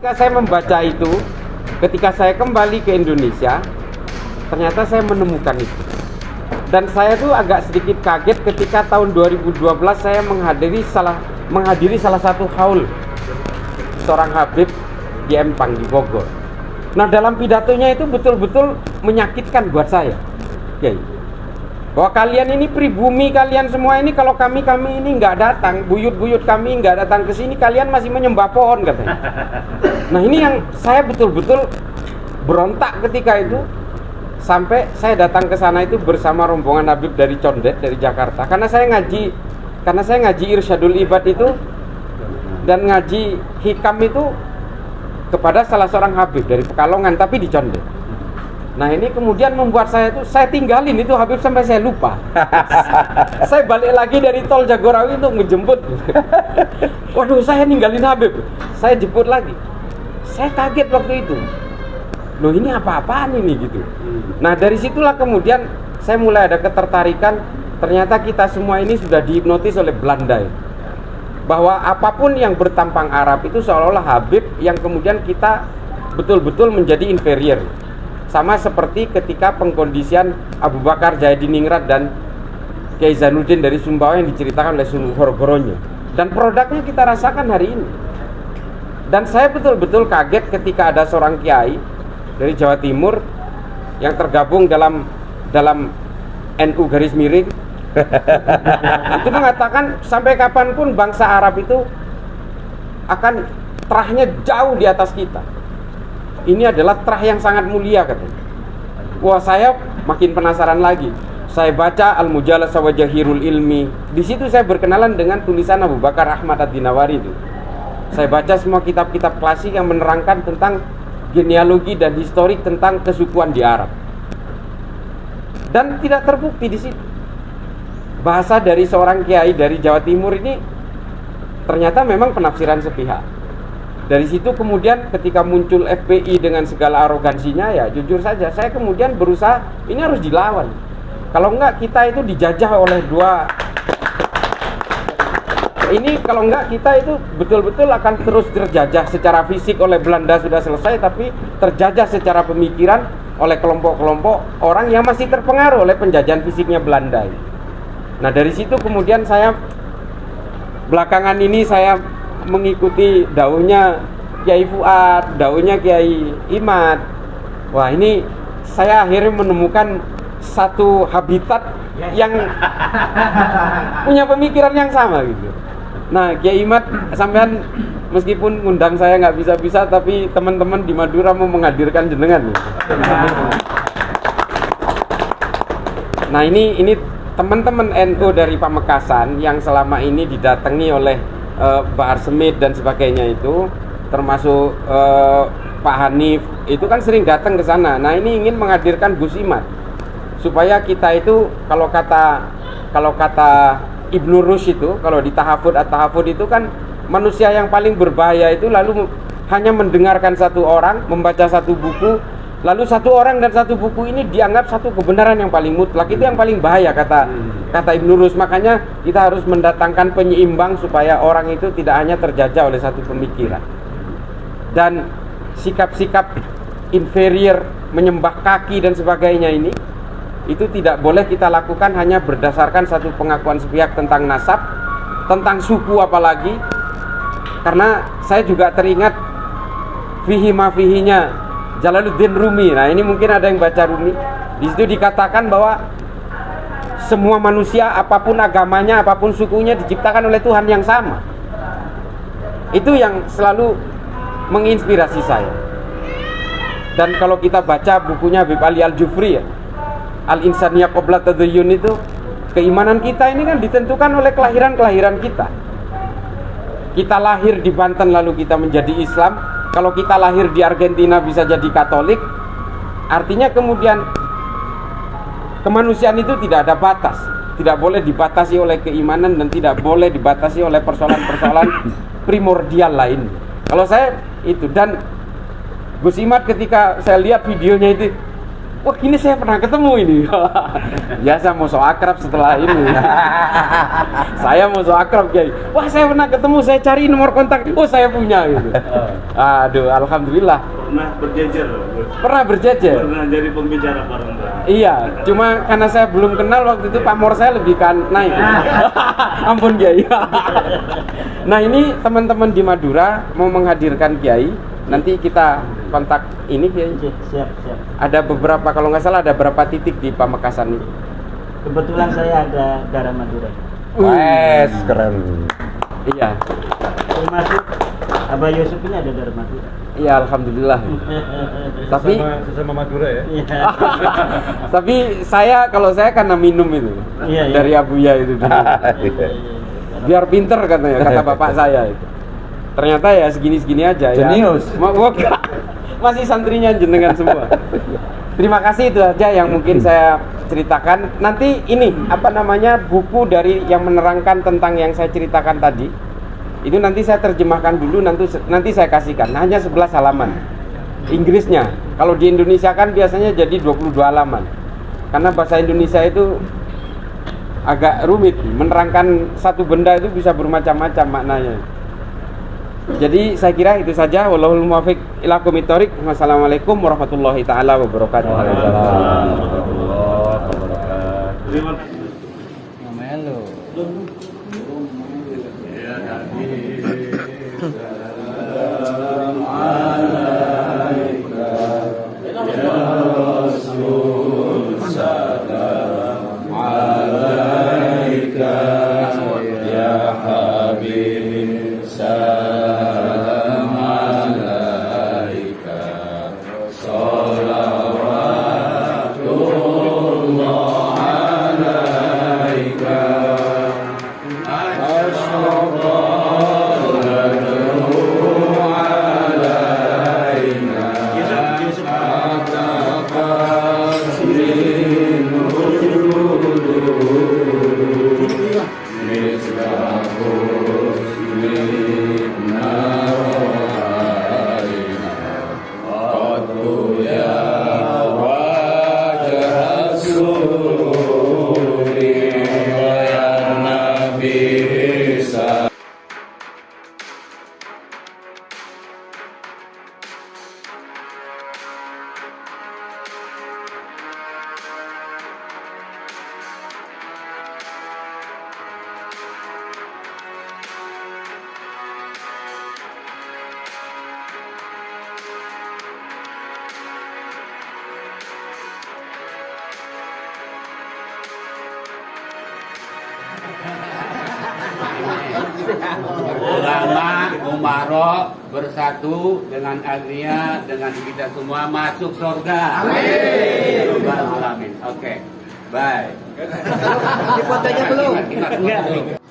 Ketika saya membaca itu, ketika saya kembali ke Indonesia, ternyata saya menemukan itu. Dan saya tuh agak sedikit kaget ketika tahun 2012 saya menghadiri salah satu haul seorang Habib di Empang di Bogor. Nah, dalam pidatonya itu betul-betul menyakitkan buat saya. Oke. Bahwa kalian ini pribumi, kalian semua ini kalau kami ini nggak datang, buyut-buyut kami nggak datang ke sini, kalian masih menyembah pohon katanya. Nah, ini yang saya betul-betul berontak ketika itu. Sampai saya datang ke sana itu bersama rombongan Habib dari Condet, dari Jakarta. Karena saya ngaji Irsyadul Ibad itu dan ngaji Hikam itu kepada salah seorang Habib dari Pekalongan, tapi di Condet. Nah, ini kemudian membuat saya tinggalin itu Habib sampai saya lupa. Saya balik lagi dari tol Jagorawi untuk menjemput. Waduh, saya ninggalin Habib. Saya jemput lagi. Saya kaget waktu itu. Loh, ini apa-apaan ini gitu. Nah, dari situlah kemudian saya mulai ada ketertarikan. Ternyata kita semua ini sudah dihipnotis oleh Belanda, bahwa apapun yang bertampang Arab itu seolah-olah Habib yang kemudian kita betul-betul menjadi inferior. Sama seperti ketika pengkondisian Abu Bakar Jayadiningrat dan Kiai Zainuddin dari Sumbawa yang diceritakan oleh Sunan Horogoronyo. Dan produknya kita rasakan hari ini. Dan saya betul-betul kaget ketika ada seorang kiai dari Jawa Timur yang tergabung dalam NU garis miring itu mengatakan sampai kapanpun bangsa Arab itu akan terahnya jauh di atas kita. Ini adalah terah yang sangat mulia katanya. Wah, saya makin penasaran lagi. Saya baca Al-Mujalas wa Jahirul Ilmi. Di situ saya berkenalan dengan tulisan Abu Bakar Ahmad Ad-Dinawari itu. Saya baca semua kitab-kitab klasik yang menerangkan tentang genealogi dan historik tentang kesukuan di Arab. Dan tidak terbukti di situ. Bahasa dari seorang kiai dari Jawa Timur ini ternyata memang penafsiran sepihak. Dari situ kemudian ketika muncul FPI dengan segala arogansinya, ya jujur saja saya kemudian berusaha ini harus dilawan. Kalau enggak kita itu dijajah oleh dua. Ini kalau enggak kita itu betul-betul akan terus terjajah secara fisik oleh Belanda sudah selesai, tapi terjajah secara pemikiran oleh kelompok-kelompok orang yang masih terpengaruh oleh penjajahan fisiknya Belanda. Nah, dari situ kemudian saya belakangan ini saya mengikuti dauhnya Kiai Fuad, dauhnya Kiai Imad. Wah, ini saya akhirnya menemukan satu habitat yang punya pemikiran yang sama gitu. Nah, Kiai Imad sampean meskipun ngundang saya nggak bisa-bisa, tapi teman-teman di Madura mau menghadirkan jenengan. Nah, ini teman-teman NU dari Pamekasan yang selama ini didatangi oleh Bahar Semit dan sebagainya itu, termasuk Pak Hanif, itu kan sering datang ke sana. Nah, ini ingin menghadirkan Gus Imad supaya kita itu kalau kata Ibnu Rushd itu, kalau di Tahafud itu kan manusia yang paling berbahaya itu lalu hanya mendengarkan satu orang, membaca satu buku, lalu satu orang dan satu buku ini dianggap satu kebenaran yang paling mutlak. Itu yang paling bahaya kata Ibnu Rushd. Makanya kita harus mendatangkan penyeimbang supaya orang itu tidak hanya terjajah oleh satu pemikiran. Dan sikap-sikap inferior, menyembah kaki dan sebagainya ini, itu tidak boleh kita lakukan hanya berdasarkan satu pengakuan sepihak tentang nasab, tentang suku apalagi. Karena saya juga teringat fihi ma fihinya Jalaluddin Rumi. Nah, ini mungkin ada yang baca Rumi. Di situ dikatakan bahwa semua manusia apapun agamanya, apapun sukunya diciptakan oleh Tuhan yang sama. Itu yang selalu menginspirasi saya. Dan kalau kita baca bukunya Habib Ali Al-Jufri ya, Al-Insaniyah Qabla Tadhayyun, itu keimanan kita ini kan ditentukan oleh kelahiran kita. Kita lahir di Banten lalu kita menjadi Islam. Kalau kita lahir di Argentina bisa jadi Katolik. Artinya kemudian kemanusiaan itu tidak ada batas, tidak boleh dibatasi oleh keimanan dan tidak boleh dibatasi oleh persoalan-persoalan primordial lain. Kalau saya itu, dan Gus Imad ketika saya lihat videonya itu, wah ini saya pernah ketemu ini. Biasa mau so akrab setelah ini. Saya mau so akrab Kiai. Wah saya pernah ketemu, saya cari nomor kontak. Oh saya punya gitu. Aduh, alhamdulillah. Pernah berjejer? Pernah berjejer. Pernah jadi pembicara bareng? Iya, cuma karena saya belum kenal waktu itu pamor saya lebih kan naik. Ampun Kiai. Nah ini teman-teman di Madura mau menghadirkan Kiai. Nanti kita kontak ini Kiai. Siap. Ada beberapa, kalau nggak salah ada berapa titik di Pamekasan ini. Kebetulan saya ada darah Madura. Wes, keren. Iya. Termasuk Abah Yusuf ini ada darah Madura. Iya, alhamdulillah. Tapi sesama Madura ya. Iya. tapi kalau saya karena minum itu. Iya. Dari Abuya itu dulu. Biar pinter katanya, kata bapak saya itu. Ternyata ya segini-segini aja. Jenius. Ya. Masih santrinya jenengan semua. Terima kasih, itu aja yang mungkin saya ceritakan. Nanti ini buku dari yang menerangkan tentang yang saya ceritakan tadi. Itu nanti saya terjemahkan dulu, nanti saya kasihkan. Hanya 11 halaman. Inggrisnya. Kalau di Indonesia kan biasanya jadi 22 halaman. Karena bahasa Indonesia itu agak rumit. Menerangkan satu benda itu bisa bermacam-macam maknanya. Jadi saya kira itu saja. Wallahul muwaffiq ila aqwamit thoriq. Wassalamualaikum warahmatullahi taala wabarakatuh. Terima kasih. Namanya lo. Ya, tadi. Ulama Umaro bersatu dengan Agnia, dengan kita semua masuk surga. Amin. Alamin. Oke. Bye. Di fotonya belum? Ingat,